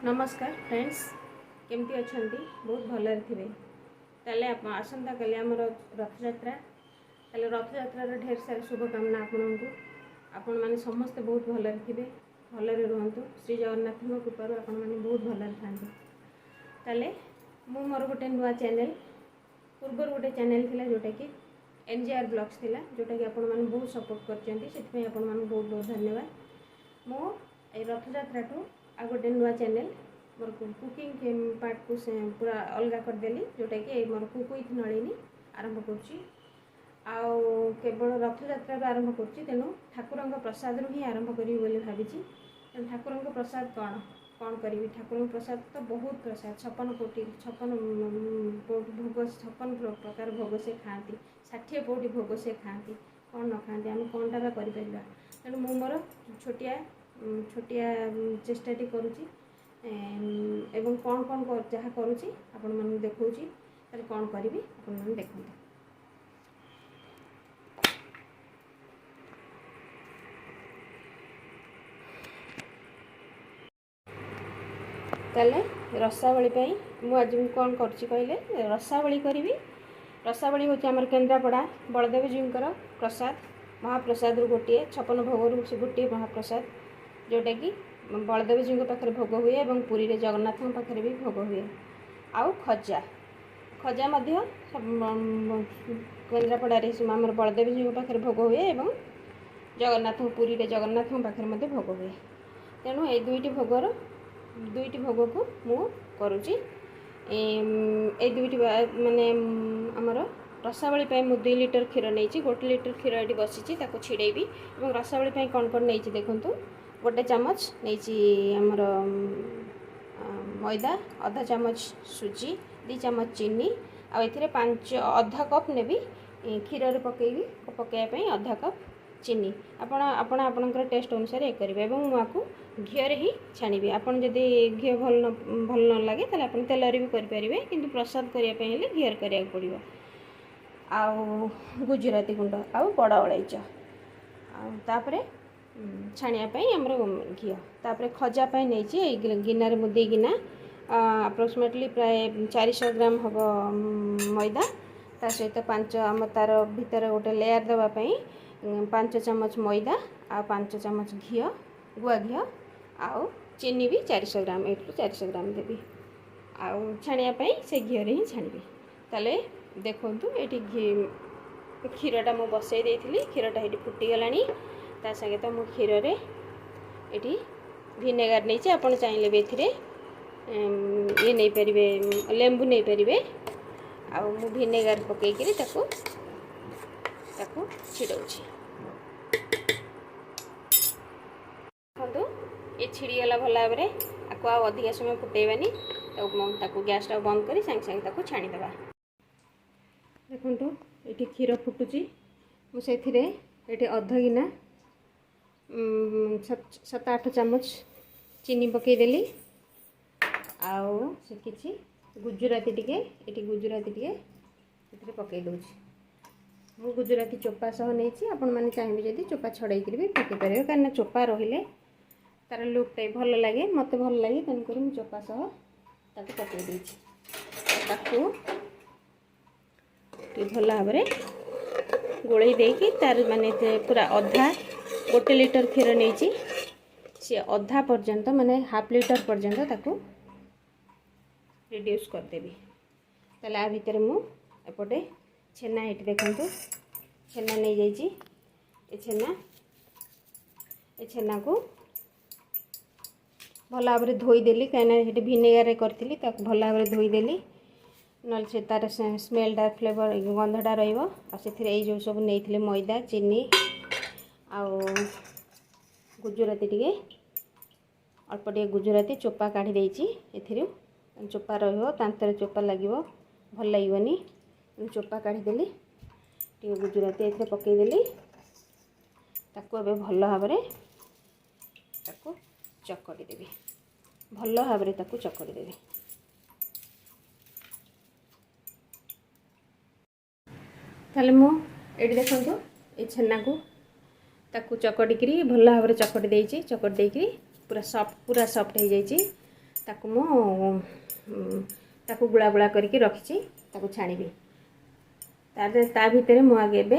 नमस्कार फ्रेंड्स, केमती अच्छा बहुत भलरे थे। ताले आसंता काली आमर रथयात्रा। ताले रथयात्रार ढेर सारी शुभकामना आपण मैंने समस्ते बहुत भलरे थे, भलरे रुहतु। श्री जगन्नाथ कृपार आपण मैंने बहुत भलरे था। ताले मु मोर गोटे नुआ चैनल पूर्वर गोटे चैनल थिला जोटा कि NJR ब्लॉग्स थिला, जोटा कि आपण मैंने बहुत सपोर्ट करचंती। सेति आपण मैंने बहुत बहुत धन्यवाद। मो ए रथयात्रा टू आ गोटे नुआ चैनल मोर कुकिंग पार्ट को पूरा अलग करदेली, जोटा कि मोर कुक विथ नलिनी आरंभ करुच्ची। केवल रथयात्रा आरंभ करुच्ची, तेणु ठाकुर प्रसाद ही आरंभ करी बोली भाविची। तेणु ठाकुर प्रसाद कौन कौन करी? ठाकुर प्रसाद तो बहुत प्रसाद 56 कोटी 56 भोग 56 प्रकार भोग से खाती, 60 कोटी भोग से खाती। कौन न खाती आम कौन टा कर? तेणु मु मोर छोटिया छोटिया चेष्टाटी करुच्ची एवं कौन कौन जहाँ करुच्ची आपण मानू देखौची। ताले कौन करी आपण माने देखंतु। ताले रसावली पाई मु आज कौन करछि कहले रसावली करी। रसावली होची हमर केन्द्रापड़ा बलदेव जींकर प्रसाद, महाप्रसाद गोटे 56 भोग से गोटे महाप्रसाद, जोटा कि बलदेव जी पाखे भोग हुए और पुरी रे जगन्नाथ पाखे भी भोग हुए। आउ खजा खजा केन्द्रापड़ा आम बलदेव जी पाखे भोग हुए और जगन्नाथ पुरी रे जगन्नाथ पाखे भोग हुए। तेणु ये दुईटी भोग को मु करुच्ची। ए दुईटी माने आमर रसावली मु 2 लिटर क्षीर नहीं, 1 लिटर क्षीर ये बसी छिड़ेबी। और रसावली कौन कौन नहीं देखु, गोटे चामच नहीं आमर मैदा, आधा चामच सुजी, 2 चामच चीनी, आधा कप ने क्षीर पकईबी आधा कप चीनी। आपणकर टेस्ट अनुसार ये करेंगे। और मुझे घीरे ही छाणी। आपड़ जदि घी भल न लगे तो आप तेलर भी करेंगे, किंतु प्रसाद करने घीर करा पड़ो। आउ गुजराती गुंड आउ बड़ अलैच आउे छाणियापाई आमर घी। तापर खजापाई नहीं गिनार मु 2 गिना अप्रोक्सीमेटली प्राय 400 ग्राम हम मैदा, ता सहित 5 आम तार भीतर गोटे लेयर देवाई 5 चामच मैदा आ 5 चामच घी, गुआ घी, आउ चीनी भी 400 ग्राम 8 ରୁ 400 ग्राम देवी। आउ छाणियापाई से घी ही छाणी। ताले देखंतु एटी घी क्षीरटा मु बसई देइथिली, क्षीरटा एटी फुटीगलानी। ता संगे तो मु क्षीर रे एटी विनेगार नहीं, आप चाहिए भी ये नहीं पारे लेंबू नहीं पारे। आउ मु विनेगार पकईकरी छिड़ौची। देखो ये छिड़ीगला भल भाव में। आपको अधिक समय फुटेबानी, गैस टा बंद कर सांगे सांगे छाणीदेवा। देखो ये क्षीर फुटुची, मुझे ये अध गिना 7-8 चामच चीनी पकईदेली। आउ से किसी गुजराती टे गुजराती टे पकई दूची। मु गुजराती चोपा सह नहीं, आपण मैंने चाहिए जदि चोपा छड़ाई भी पकई पारे, कहीं चोपा रहिले तार लुकटा भल लगे, मत भल लगे। तेणुक मुझे चोपा सह पकई देती। भल भाव में गोलई देकी तार माने पूरा अधा 1 लिटर क्षीर नहीं सी अधा पर्यंत माने हाफ लिटर पर्यंत ताकू रिड्यूस करदेवी। ताले आ भितर मु एपटे छेना ये देखंतु छेना नहीं जाइए। ए छेना को भल भाव में धोईदेली, कहीं भिनेगार करी भल भाव में धोईदेली, ना से तार स्मेलटा फ्लेवर गंधटा रो सब नहीं मैदा चीनी आउ गुजराती टे अल्प टे गुजराती चोपा काढ़ी देती। चोपा रांतर चोपा लगे भल लगनी, चोपा काढ़ीदेली टे गुजराती ये पकईदेली। ताको भल भाव में चकड़ी देवी, भल भाव में चकड़ी देवी। ताले मु ये देखो ये छेना को ताकू चकटिकी भल भाव में चकटी देची। चकटी देकी पूरा सॉफ्ट हो जाइए। ताकू मु ताकू गुला गुला करके रखी ताकू छाणीबी ता भितर मु आगे एबे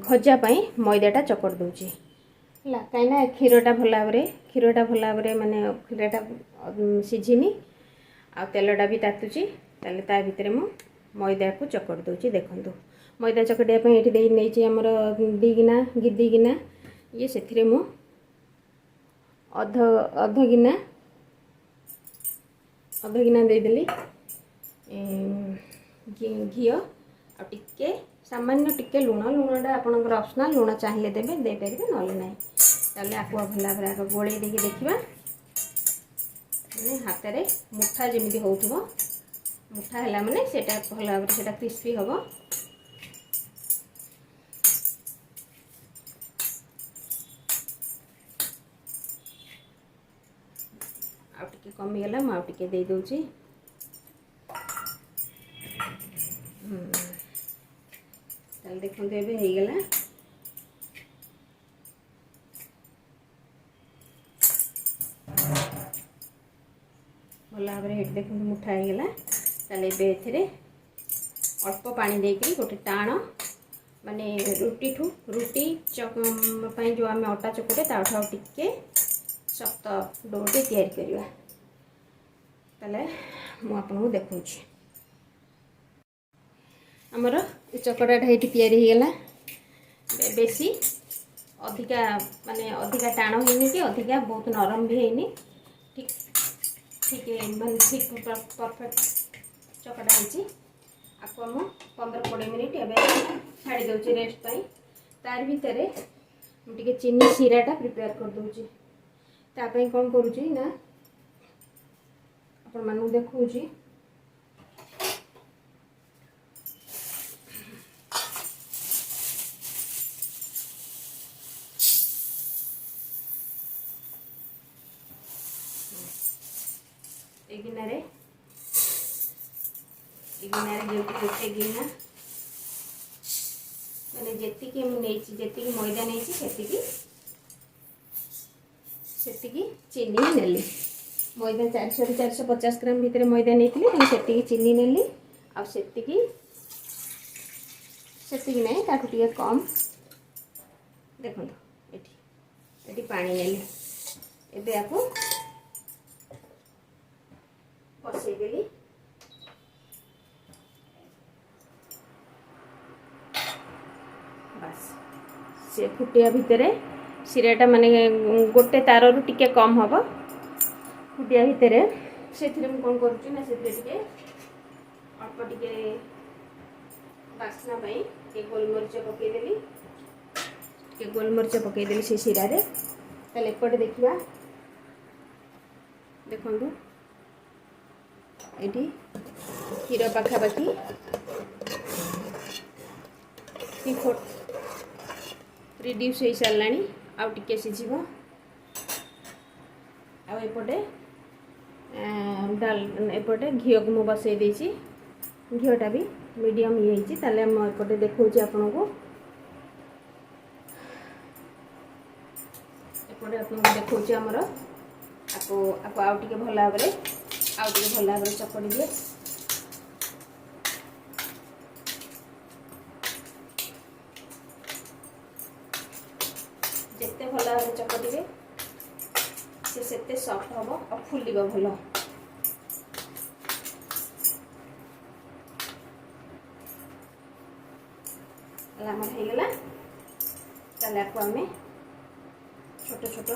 खजा पाई मैदाटा चकड़ दूची है कहीं क्षीरटा भल भाव माने क्षीरटा सीझीनी आ तेलटा भी तातुची ताले ता भितर मु मैदा को चकड़ दूची देखंतु मैदा चकड़िया पे एठी देई नैची हमर गिना ये सेथिरे मु अध गिना दे देली घी आ टिके सामान्य टिके लुणटा आपनकर ऑप्शनल लुण चाहिए देबे दे परिबे नले नै ताले आपु भला भला गोळे देकी देखिबा माने हाथ रे मुठा जेमिति होउथबो मुठा हला माने सेटा भला भाव सेटा क्रिस्पी हबो आ टिके कमी गला म आ टिके दे दोची ताले देखंते एबे हे गेला भला भाव हेट देखो मुठा हो गला ताले एबे अल्प पानी देकरी गोटे टाण माने रुटी जो आम अटा चकुटे ताठू टिके सख्त डोटे तैयारी करवा ताले मु आपको देखौछि आमर चकड़ाटा ये तैयारी हो गला बेसी अधिका माने अधिका टाण होनी कि अधिका बहुत नरम भी हैनी ठीक ठीक माने ठीक परफेक्ट चकड़ा होची आपको हम 15-20 मिनिट एवं छाड़ी दौची रेस्ट पाई तार भितर मुझे चीनी सीराटा प्रिपेयर कर दूची तापई कौन करुची ना आपण मानू देखौची गिनारे गोटे गिना माने जेतिकी मैदा नहीं सेतिकी चीनी नेली मैदा 400-450 ग्राम भितर मैदा नहीं सेतिकी चीनी नेली आ सेतिकी नहीं ताकू टिके कम देखो एटी पानी नेली एबे आपको पसई देली बस से फुटिया भितर सिराटा माने गोटे तार रु टिके कम हम फुटिया भितर से कौन करुच्ची ना से अल्प टिके बास्ना पाई गोलमरीच पकईदेली गोलमरीच पकईदेली से सिरा रे ताले एपटे देखिबा देखंतु एटी क्षीर पाखापाखि रिड्यूस हो सारा आउ टिके सीझिबो आ एपटे एपटे घी को मु बसई देछि घीटा भी मीडियम ये होइछि ताले हम एपटे देखौछि आपन को एपटे आपन देखौछि हमर आपको आउ टिके भला भाबरे भल भाव चकड़ी दिए जिते भल भाव चकटे से सफ्ट हम और फुल भल होगला ताले आपको आम छोट छोट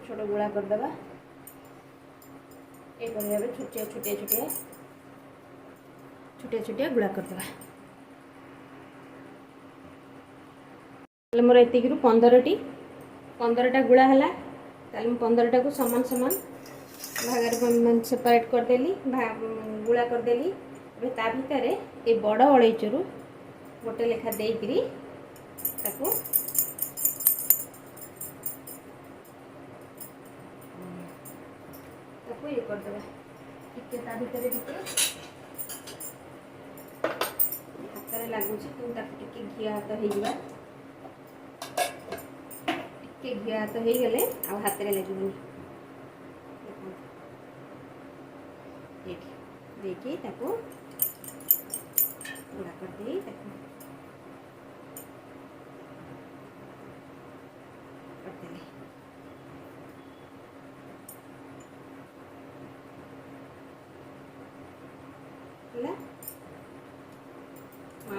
छोट गुड़ा करदेवा ये भाव छोटिया छोटिया छोटिया छोटिया छोटिया गुड़ा करदेवा मोर एतिक 15टा गुड़ा है 15टा को सामान सामान भाग सेपरेट करदेली गुड़ा करदेली ता भितर ये बड़ अलैचरू गोटे लेखा देकरी ताको ये करदेवा टिके ता भितर हाथ में लगुच टिके घी हाथ हो टिके घिया हाथ हो गले आ हाथ में लगे देखिए ताको गुड़ा कर दे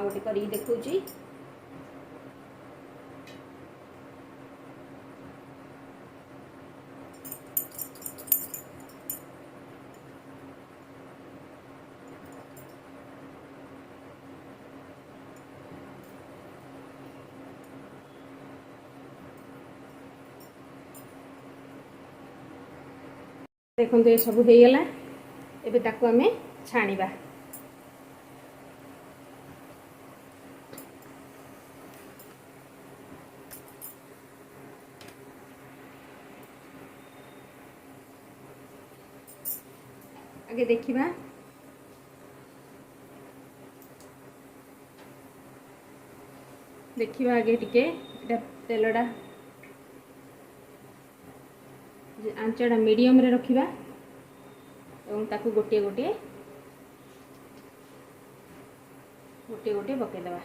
गोटे कर देखा देखो ये सब हो गला एबे ताको आमे छाणीबा आगे देखिबा देखिबा आगे टिके एटा तेलडा आंचड़ा मीडियम रे रखिबा एवं ताकू गोटे गोटे गोटे गोटे पकेदबा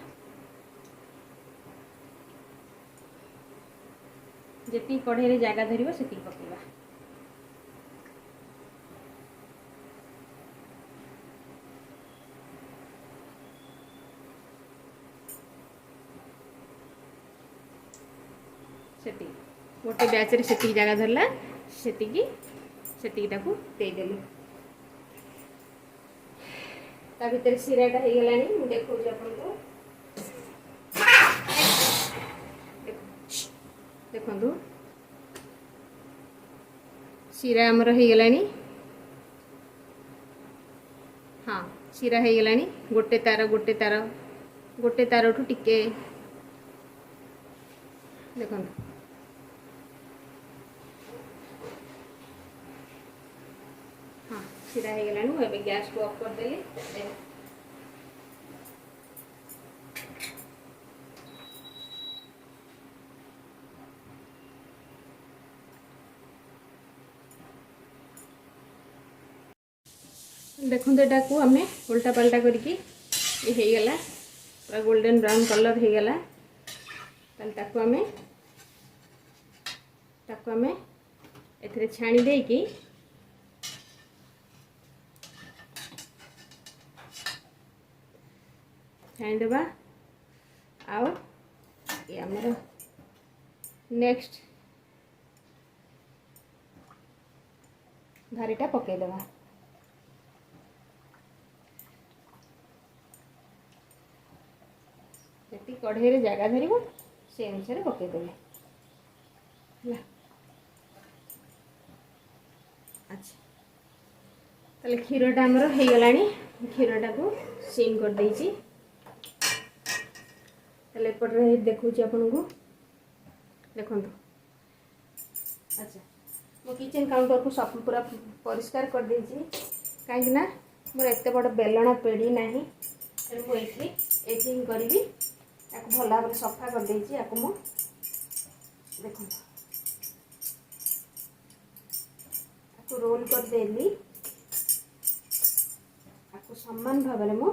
जेती कढ़े रे जागा धरिबो सेती पकेबा सेती गोटे बैच रे सेती जागा धरला सेती ताकू दे देली ता भीतर सिराटा हो गलानी मु देखौ जे आपन को देखंतु सिरा हमर हो गलानी हाँ सिरा हो गलानी गोटे तार ठू टिके देखंतु हाँ सिरा हो गलानी मु एबे गैस को ऑफ कर देली देखो एटा को आम उल्टा पाल्टा करके ये हो गला पूरा गोल्डन ब्राउन कलर हो गला ताको आमे एथरे छाणी दे कि छाणी देबा आउ ये हमर नेक्स्ट भारीटा पके देबा जी कढ़े रे जगह धर से अनुसार पकईदेवे अच्छा ताले क्षीरटा आमर हो गलानी क्षीरटा को सीम कर देइछि ताले एपटे देखुछि आपन को देखंतु अच्छा मो किचन काउंटर को सब पूरा परिष्कार कर देइछि काहे ना मोर एते बड़ बेलना पेड़ी नाही मु एथि करी भल भाव सफा कर देइछि मु देखो रोल कर देली समान भाव में मु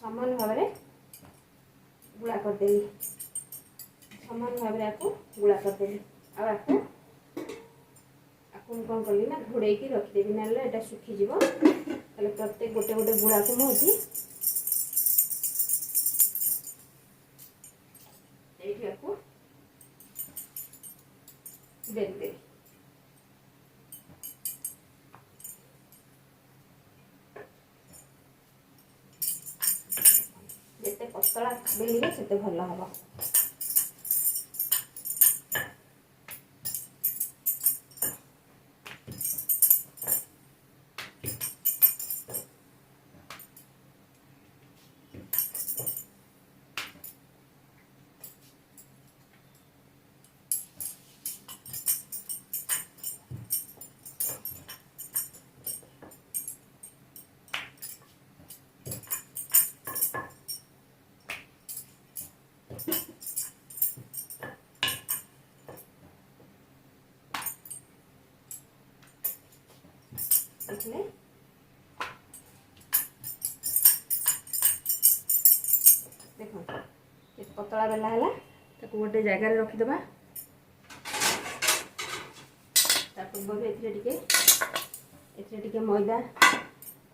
समान भाव में गुड़ा कर देली समान भाव में गुड़ा कर देली आपको कौन कली ना घोड़े की रखिदेवी ना एटा सुखीज प्रत्येक गोटे गोटे गुड़ा को मुझे देदेवी जिते पतला बेलिए से भल हम देखिए देखो ये पतला बेला है गोटे जगार रखीदे पूर्व एटे मैदा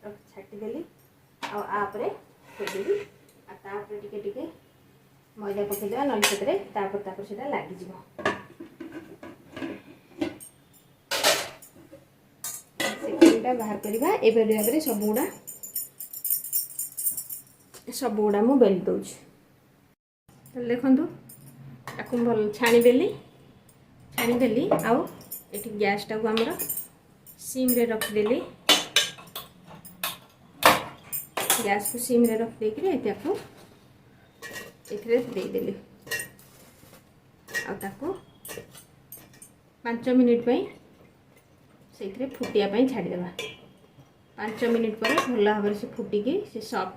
छाटिदेली आपरे थोड़ी टे मैदा पकईदे ना से लगिज से बाहर करवा ए सबुगुड़ा मु बेली दूँ देखु भल छाणीदेली आउ ये गैस टाक आमर सिम रे रखिदेली गैस को सिम रे रखिदेक देदेली आउ 5 मिनिट से फुटिया छाड़देवा 5 मिनिट पर भल भाव से फुटिकी से सॉफ्ट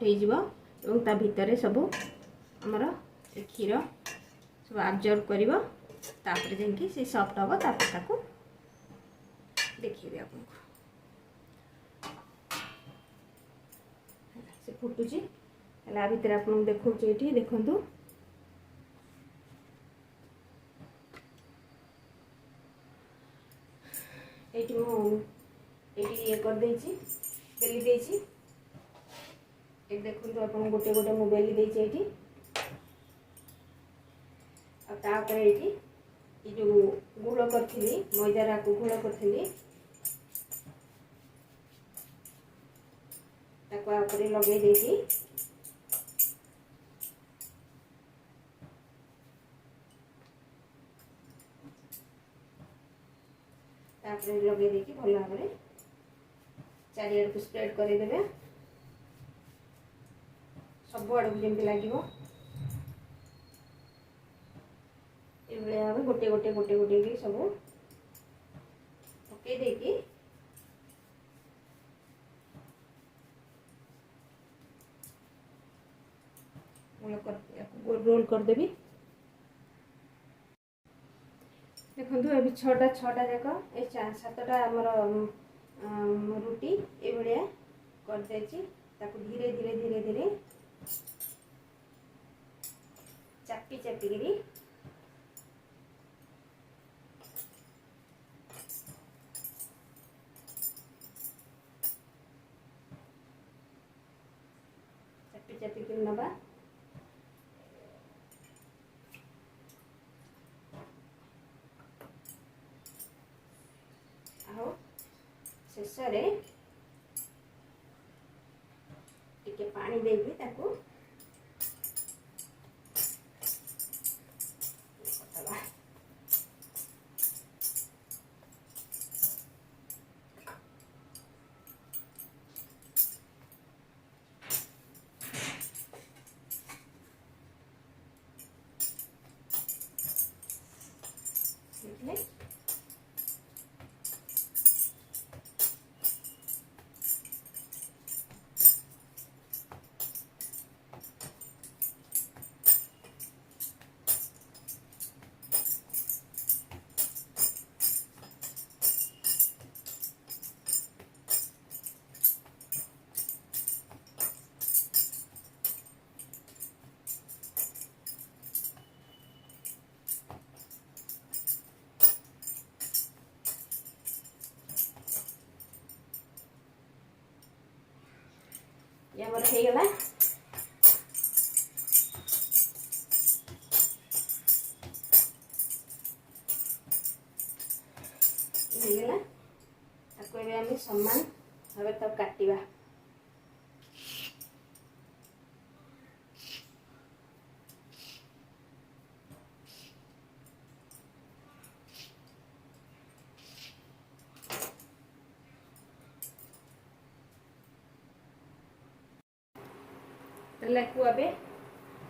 हो ता भितर सब आमर क्षीर सब आब्जर्व कर जाकि से सॉफ्ट हम ताको देखिए आपको से फुटुची आ भितर आप देखो ये देखु ये कर बेली देछि ये देखो आप गोटे गोटे मु बेली देछि ये जो गुड़ करी मैदार को गुड़ करी लगे देखी लगे देखी भल भाव चारिआड़ को स्प्रेड करदे सब आड़ को जमी लगे ये गोटे गोटे गोटे गोटे सब पकई देकी रोल करदेवी देखो ये 6टा जाक ये 7टा आमर रुटी ये करदे धीरे धीरे धीरे धीरे चापी चापिकी चापिकी नवा शेष टिके पानी देवी ताको ये हमारा हो गला समान भाव तब काटिबा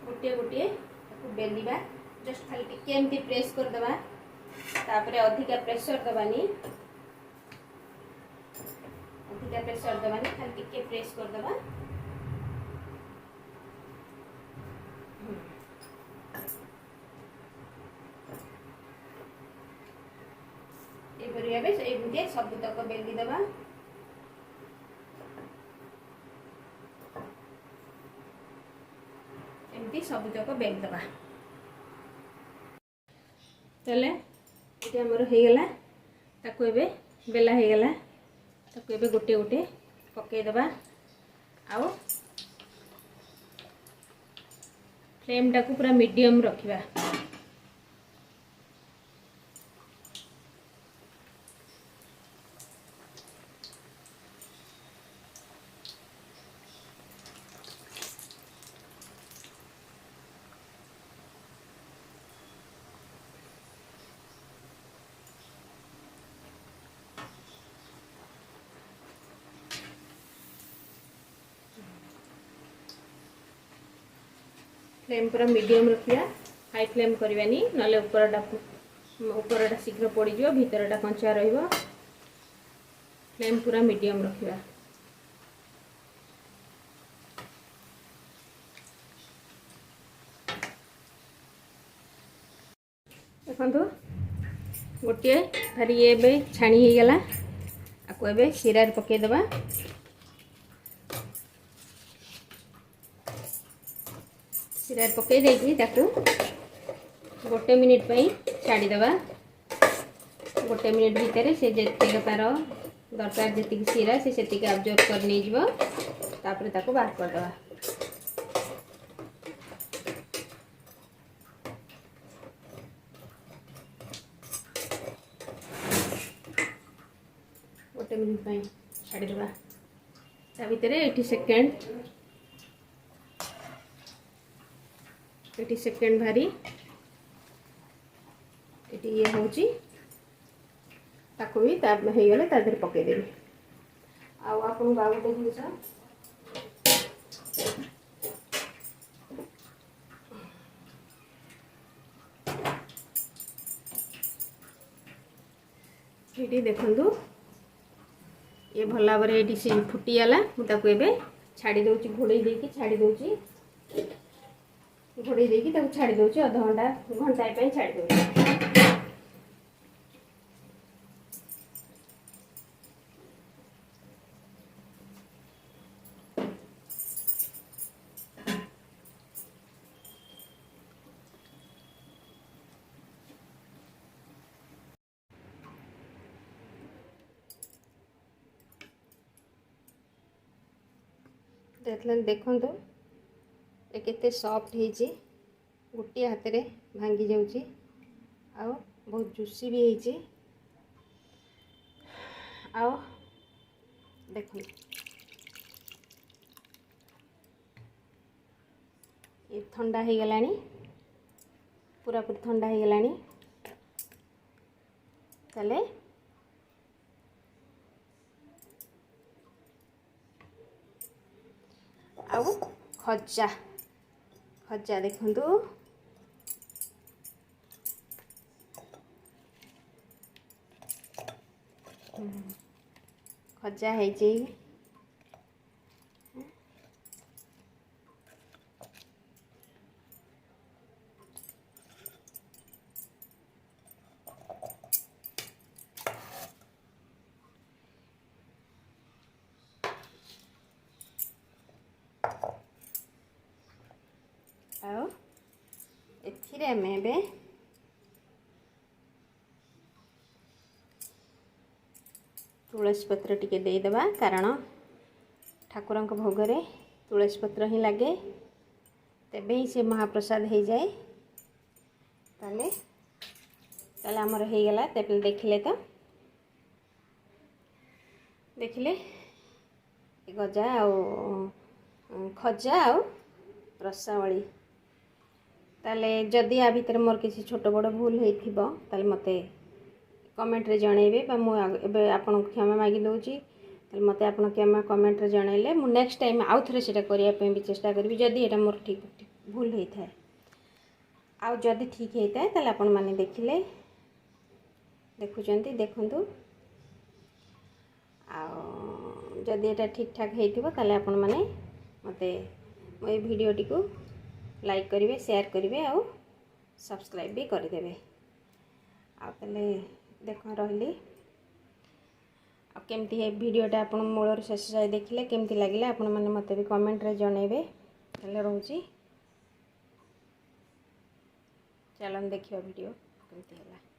गोटे गोटे बेलिबा जस्ट खाली टिके एमती प्रेस कर दबा तापरे अधिका प्रेशर दबानी खाली टिके प्रेस कर दबा ये सब तक बेली दबा एमती सबुतक बेल दबा ताले ये हमर हो गला ताको एबे बेला हो गला ताको एबे गोटे गोटे पके दबा आउ फ्लेम टाको पूरा मीडियम रखिबा फ्लेम पूरा मीडियम रखिया हाई फ्लेम करवानी ना ऊपरटा शीघ्र पड़ भीतरटा कंचा रहिबो फ्लेम पूरा मीडियम रखिया देखो गोटे भारी ये छाणी हो गला आपको एबे सिरा पकई दबा सिरा पकई देकी गोटे मिनिट पई छाड़ी दबा गोटे मिनिट भितर से जेतिक तार दरकार जी सिरा से अब्जर्व कर नहीं जीवो तापर ताको बाहर कर दबा गोटे मिनिट पई छाड़ी दबा ता भितर 80 सेकेंड भारी ये हूँ ताको भी गले तादेह पकईदेवी आपन को गोटे जिनस ये देखु ये भल भाव ये फुटीगला मुझे छाड़ी दूँ घोड़े देकी छाड़ी दूँ घोड़े देकी छाड़ी दूँ अध घंटा घंटाए छाड़ी दूँ देखो ये केते सॉफ्ट है गोटे हाथ में भांगी जाऊँगी आ बहुत जुसी भी है आ देखो ये ठंडा हो गला पूरा पूरी ठंडा हो गला ताले आउ खजा खजा देखु खजा है एथिरे आमे तुलसी पत्र टिके देदेबा कारण ठाकुर भोगरे तुलसी पत्र ही लगे तेबे ही से महाप्रसाद हो जाए ताले ताले आमर हो गला तेबे देखिले तो देखिले गजा आ खजा आ रसावली ताले जदि आ भितर मोर किसी छोट बड़ भूल होइथिबो ताले मते कमेंट रे जणैबे बा मु एबे आपन क्षमा मागी दोची ताले मते आपन क्षमा कमेंट रे जणैले मु नेक्स्ट टाइम आउ थरे सेटा करिया पे भी चेष्टा करबी जदि एटा मोर ठीक भूल होई थाए आ जदि ठीक होई थाए ताले आपन माने देखिले देखुचंती देखंतु आ जदि एटा ठीक ठाक हेतिबो ताले आपन माने मते मोय वीडियो टिको लाइक करेंगे शेयर करेंगे आ सब्सक्राइब भी करदे आते देख रही केमती है वीडियोटा आप मूल शेष जाए देखिले केमती लगे आपण मैंने मत भी कमेंट रे जनइबे रोची चलन देखिए वीडियो केमती है।